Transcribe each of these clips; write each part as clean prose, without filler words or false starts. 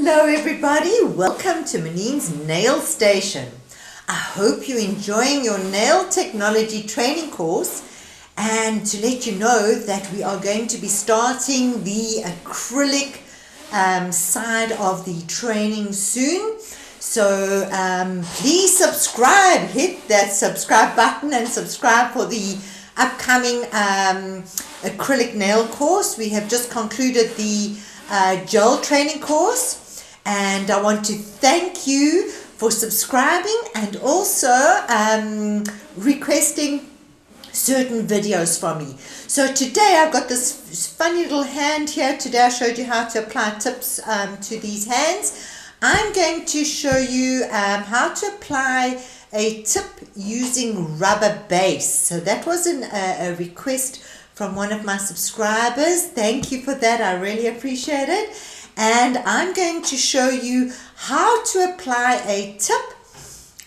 Hello everybody, welcome to Manine's Nail Station. I hope you're enjoying your nail technology training course, and to let you know that we are going to be starting the acrylic side of the training soon. So please subscribe, hit that subscribe button and subscribe for the upcoming acrylic nail course. We have just concluded the gel training course, and I want to thank you for subscribing and also requesting certain videos from me. So today I've got this funny little hand here. Today I showed you how to apply tips to these hands. I'm going to show you how to apply a tip using rubber base. So that was a request from one of my subscribers. Thank you for that, I really appreciate it. And I'm going to show you how to apply a tip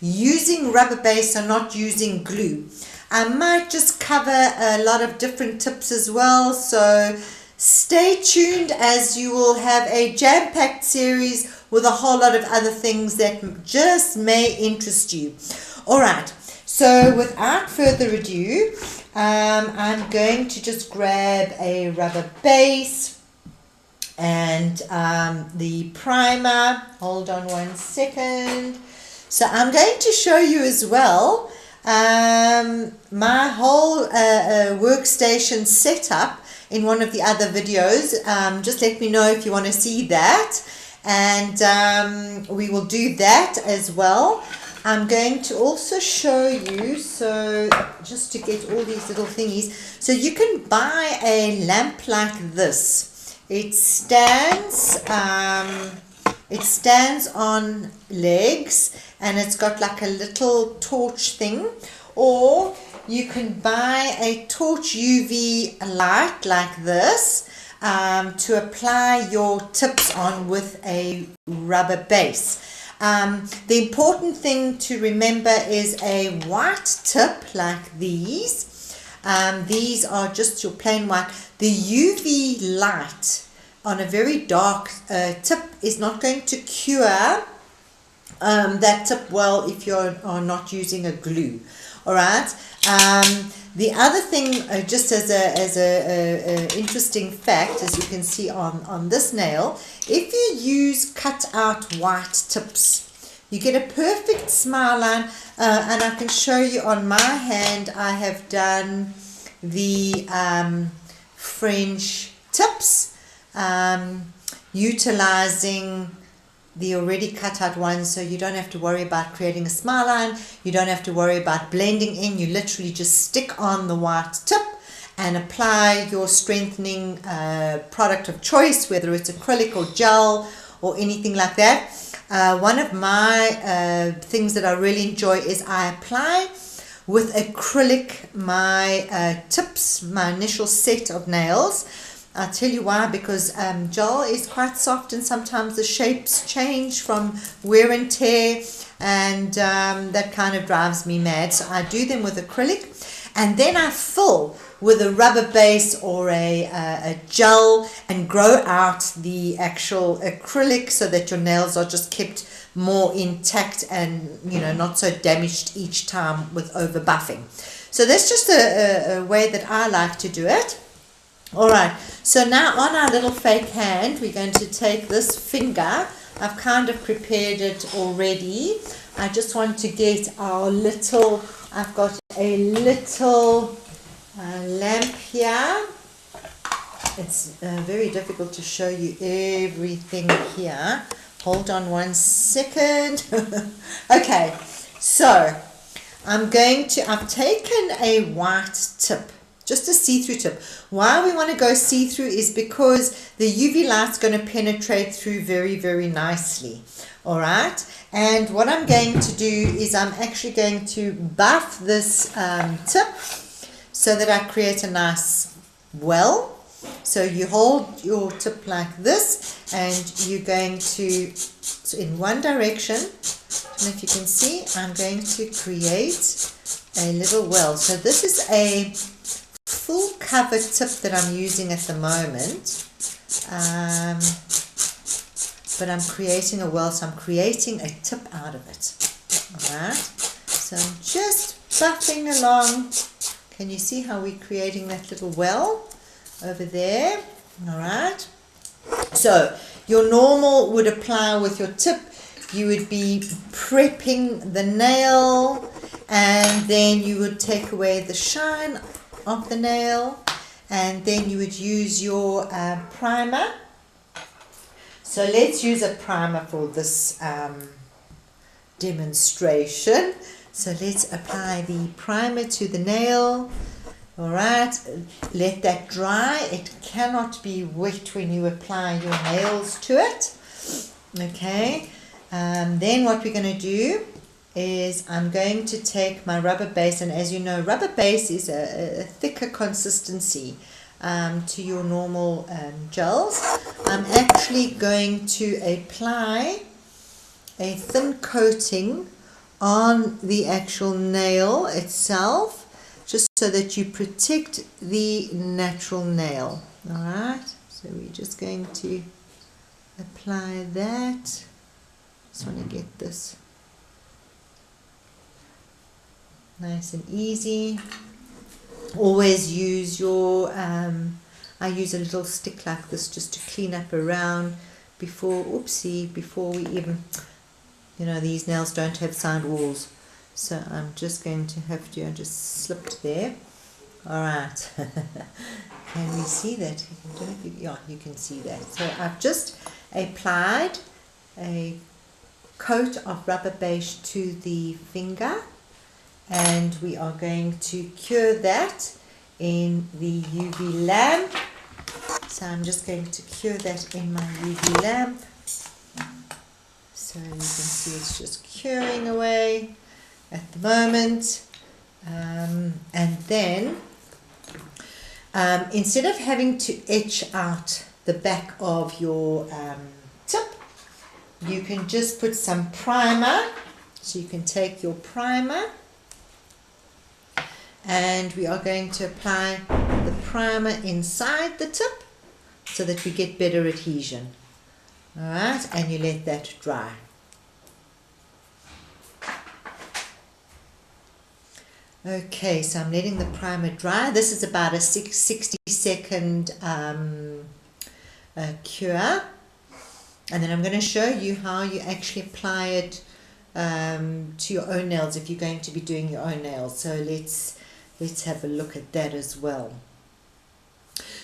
using rubber base and not using glue. I might just cover a lot of different tips as well, so stay tuned, as you will have a jam-packed series with a whole lot of other things that just may interest you. Alright, so without further ado, I'm going to just grab a rubber base and the primer. Hold on one second. So I'm going to show you as well my whole workstation setup in one of the other videos. Just let me know if you want to see that, and we will do that as well. I'm going to also show you, so just to get all these little thingies, so you can buy a lamp like this. It stands on legs, and it's got like a little torch thing, or you can buy a torch UV light like this to apply your tips on with a rubber base. The important thing to remember is a white tip like these. These are just your plain white. The UV light on a very dark tip is not going to cure that tip well if you are not using a glue. Alright. The other thing, just as a interesting fact, as you can see on this nail, if you use cut out white tips, you get a perfect smile line, and I can show you on my hand. I have done the French tips utilizing the already cut out ones, so you don't have to worry about creating a smile line, you don't have to worry about blending in. You literally just stick on the white tip and apply your strengthening product of choice, whether it's acrylic or gel or anything like that. One of my things that I really enjoy is I apply with acrylic my tips, my initial set of nails. I'll tell you why, because gel is quite soft and sometimes the shapes change from wear and tear, and that kind of drives me mad. So I do them with acrylic, and then I fill with a rubber base or a gel and grow out the actual acrylic so that your nails are just kept more intact and, you know, not so damaged each time with over buffing. So that's just a way that I like to do it. Alright, so now on our little fake hand, we're going to take this finger. I've kind of prepared it already. I just want to get our little, I've got a little lamp here. It's very difficult to show you everything here. Hold on one second. Okay, so I've taken a white tip, just a see-through tip. Why we want to go see-through is because the UV light's going to penetrate through very, very nicely. All right. And what I'm going to do is I'm actually going to buff this tip so that I create a nice well. So you hold your tip like this, and you're going to, so in one direction, and if you can see, I'm going to create a little well. So this is a full cover tip that I'm using at the moment. but I'm creating a well, so I'm creating a tip out of it. Alright, so I'm just buffing along. Can you see how we're creating that little well over there? Alright, so your normal would apply with your tip. You would be prepping the nail, and then you would take away the shine of the nail, and then you would use your primer. So let's use a primer for this demonstration. So let's apply the primer to the nail. Alright, let that dry. It cannot be wet when you apply your nails to it. Okay, then what we're going to do is I'm going to take my rubber base, and as you know, rubber base is a thicker consistency to your normal gels. I'm actually going to apply a thin coating on the actual nail itself, just so that you protect the natural nail. Alright, so we're just going to apply that. Just want to get this nice and easy. Always use your, I use a little stick like this just to clean up around before we even, these nails don't have side walls. So I'm just going to have to, I just slipped there. Alright, can we see that? Yeah, you can see that. So I've just applied a coat of rubber base to the finger, and we are going to cure that in the UV lamp. So I'm just going to cure that in my UV lamp. So you can see it's just curing away at the moment. And then instead of having to etch out the back of your tip, you can just put some primer. So you can take your primer, and we are going to apply the primer inside the tip so that we get better adhesion. Alright, and you let that dry. Okay, so I'm letting the primer dry. This is about a 60-second cure. And then I'm going to show you how you actually apply it to your own nails if you're going to be doing your own nails. So let's have a look at that as well.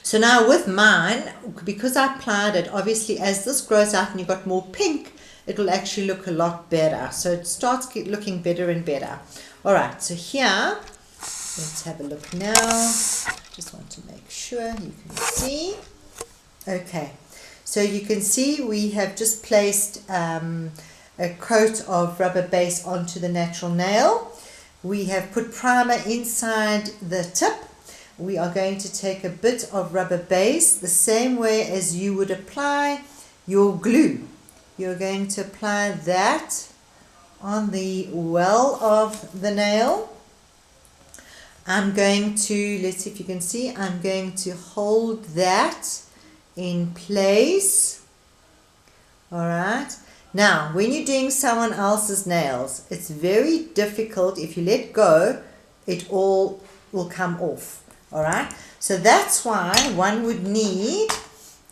So now with mine, because I applied it, obviously as this grows out and you've got more pink, it will actually look a lot better. So it starts looking better and better. Alright, so here, let's have a look now. Just want to make sure you can see. Okay, so you can see we have just placed a coat of rubber base onto the natural nail. We have put primer inside the tip. We are going to take a bit of rubber base the same way as you would apply your glue. You're going to apply that on the well of the nail. I'm going to, let's see if you can see, I'm going to hold that in place. Alright, now when you're doing someone else's nails, it's very difficult. If you let go, it all will come off. Alright, so that's why one would need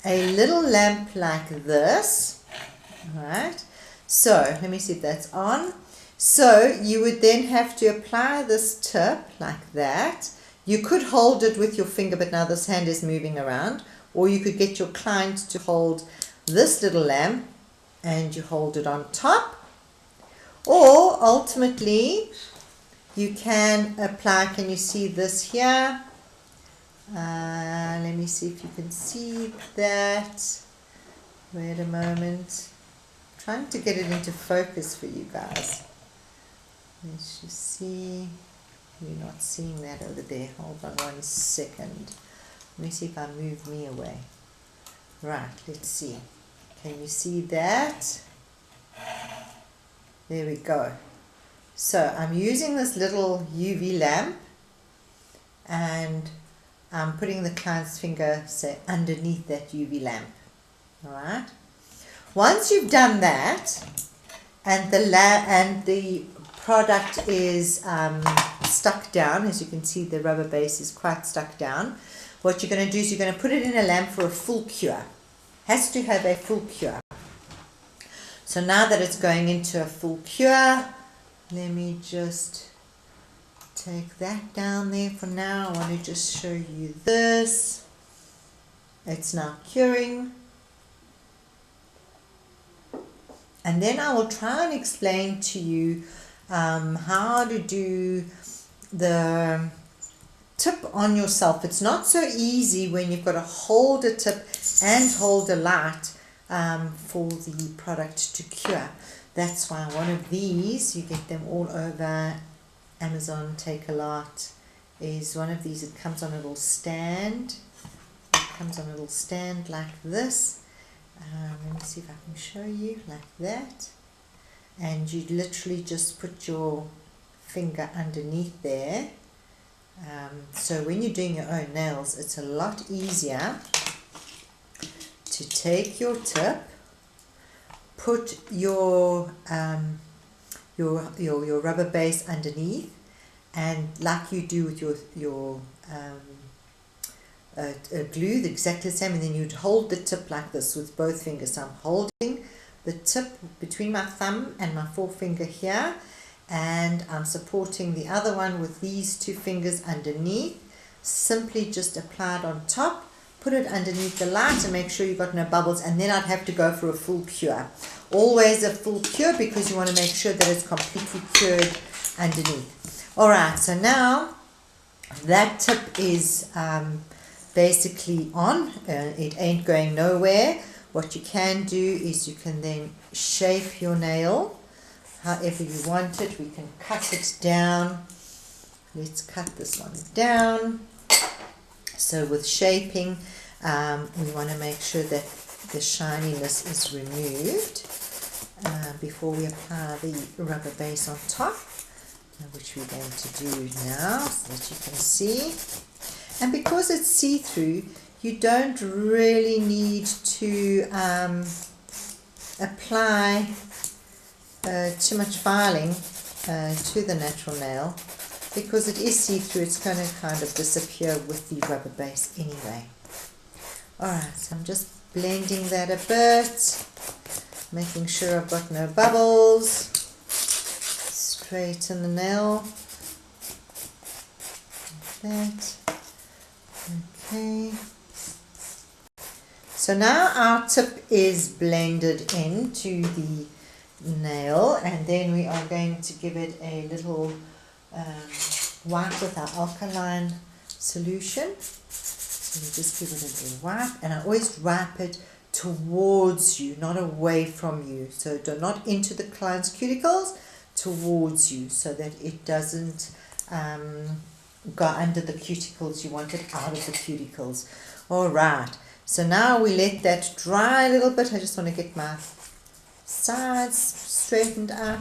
a little lamp like this. Alright, so let me see if that's on. So you would then have to apply this tip like that. You could hold it with your finger, but now this hand is moving around. Or you could get your client to hold this little lamp and you hold it on top. Or ultimately you can apply, can you see this here? Let me see if you can see that. Wait a moment. I'm trying to get it into focus for you guys. Let's just see. You're not seeing that over there. Hold on 1 second. Let me see if I move me away. Right, let's see. Can you see that? There we go. So I'm using this little UV lamp, and I'm putting the client's finger, say, underneath that UV lamp. Alright. Once you've done that, and the product is stuck down, as you can see, the rubber base is quite stuck down. What you're going to do is you're going to put it in a lamp for a full cure. Has to have a full cure. So now that it's going into a full cure, let me just take that down there for now. I want to just show you this. It's now curing. And then I will try and explain to you how to do the tip on yourself. It's not so easy when you've got to hold a tip and hold a light for the product to cure. That's why one of these, you get them all over Amazon, Takealot, is one of these. It comes on a little stand. It comes on a little stand like this. Let me see if I can show you, like that. And you literally just put your finger underneath there. So when you're doing your own nails, it's a lot easier to take your tip, put your rubber base underneath, and like you do with your glue, exactly the same, and then you'd hold the tip like this with both fingers. So I'm holding the tip between my thumb and my forefinger here, and I'm supporting the other one with these two fingers underneath. Simply just apply it on top, put it underneath the light, and make sure you've got no bubbles, and then I'd have to go for a full cure. Always a full cure, because you want to make sure that it's completely cured underneath. Alright, so now that tip is basically on. It ain't going nowhere. What you can do is you can then shape your nail however you want it. We can cut it down. Let's cut this one down. So with shaping, we want to make sure that the shininess is removed before we apply the rubber base on top, which we're going to do now, so that you can see. And because it's see-through, you don't really need to apply too much filing to the natural nail, because it is see-through. It's going to kind of disappear with the rubber base anyway. Alright, so I'm just blending that a bit, making sure I've got no bubbles. Straighten the nail like that. Okay. So now our tip is blended into the nail, and then we are going to give it a little wipe with our alkaline solution. So we just give it a little wipe, and I always wipe it towards you, not away from you. So not into the client's cuticles, towards you, so that it doesn't go under the cuticles. You want it out of the cuticles. Alright, so now we let that dry a little bit. I just want to get my sides straightened up.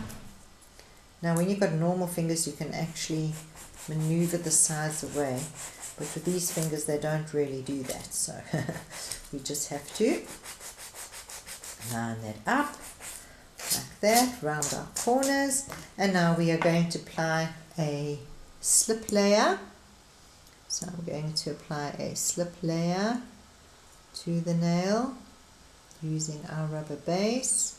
Now when you've got normal fingers, you can actually maneuver the sides away, but with these fingers they don't really do that, so we just have to line that up like that, round our corners. And now we are going to apply a slip layer. So I'm going to apply a slip layer to the nail using our rubber base.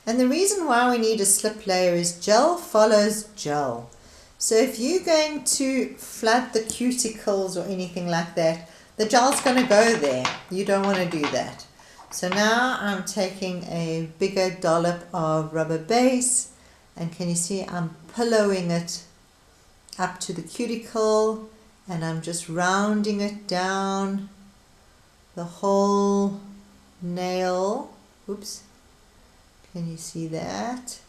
And the reason why we need a slip layer is gel follows gel. So if you're going to flood the cuticles or anything like that, the gel's going to go there. You don't want to do that. So now I'm taking a bigger dollop of rubber base, and can you see I'm pillowing it up to the cuticle, and I'm just rounding it down the whole nail. Oops, can you see that?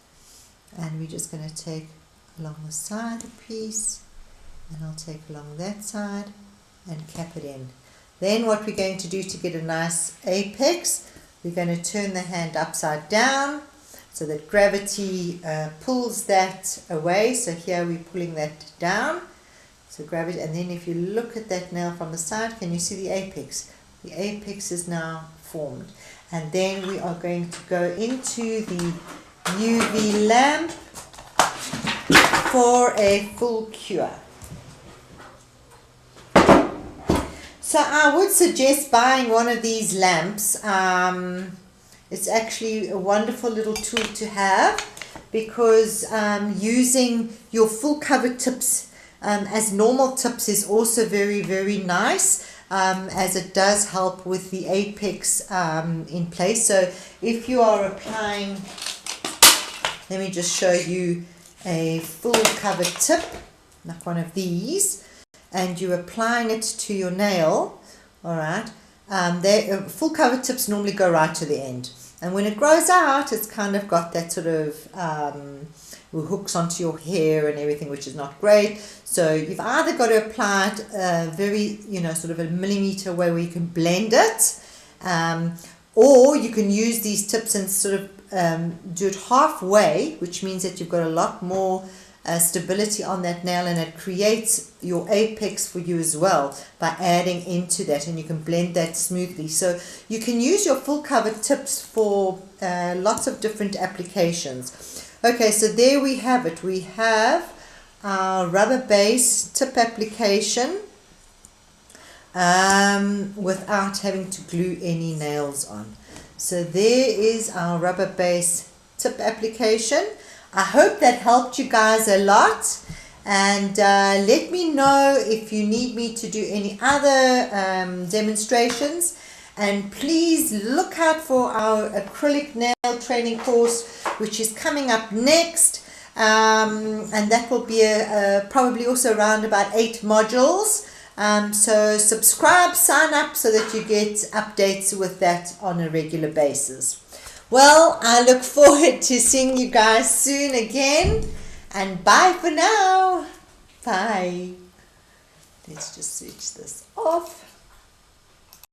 And we're just going to take along the side a piece, and I'll take along that side and cap it in. Then what we're going to do to get a nice apex, we're going to turn the hand upside down so that gravity pulls that away. So here we're pulling that down, so gravity. And then if you look at that nail from the side, can you see the apex? The apex is now formed, And then we are going to go into the UV lamp for a full cure. So I would suggest buying one of these lamps. It's actually a wonderful little tool to have, because using your full cover tips as normal tips is also very, very nice, as it does help with the apex in place. So if you are applying, let me just show you a full cover tip, like one of these, and you're applying it to your nail, all right, full cover tips normally go right to the end. And when it grows out, it's kind of got that sort of hooks onto your hair and everything, which is not great. So you've either got to apply it very, sort of a millimeter way where you can blend it, or you can use these tips and sort of do it halfway, which means that you've got a lot more stability on that nail, and it creates your apex for you as well by adding into that, and you can blend that smoothly. So you can use your full cover tips for lots of different applications. Okay, so there we have it. We have our rubber base tip application without having to glue any nails on. So there is our rubber base tip application. I hope that helped you guys a lot, and let me know if you need me to do any other demonstrations, and please look out for our acrylic nail training course, which is coming up next, and that will be probably also around about 8 modules. So subscribe, sign up so that you get updates with that on a regular basis. Well, I look forward to seeing you guys soon again, and bye for now. Bye. Let's just switch this off.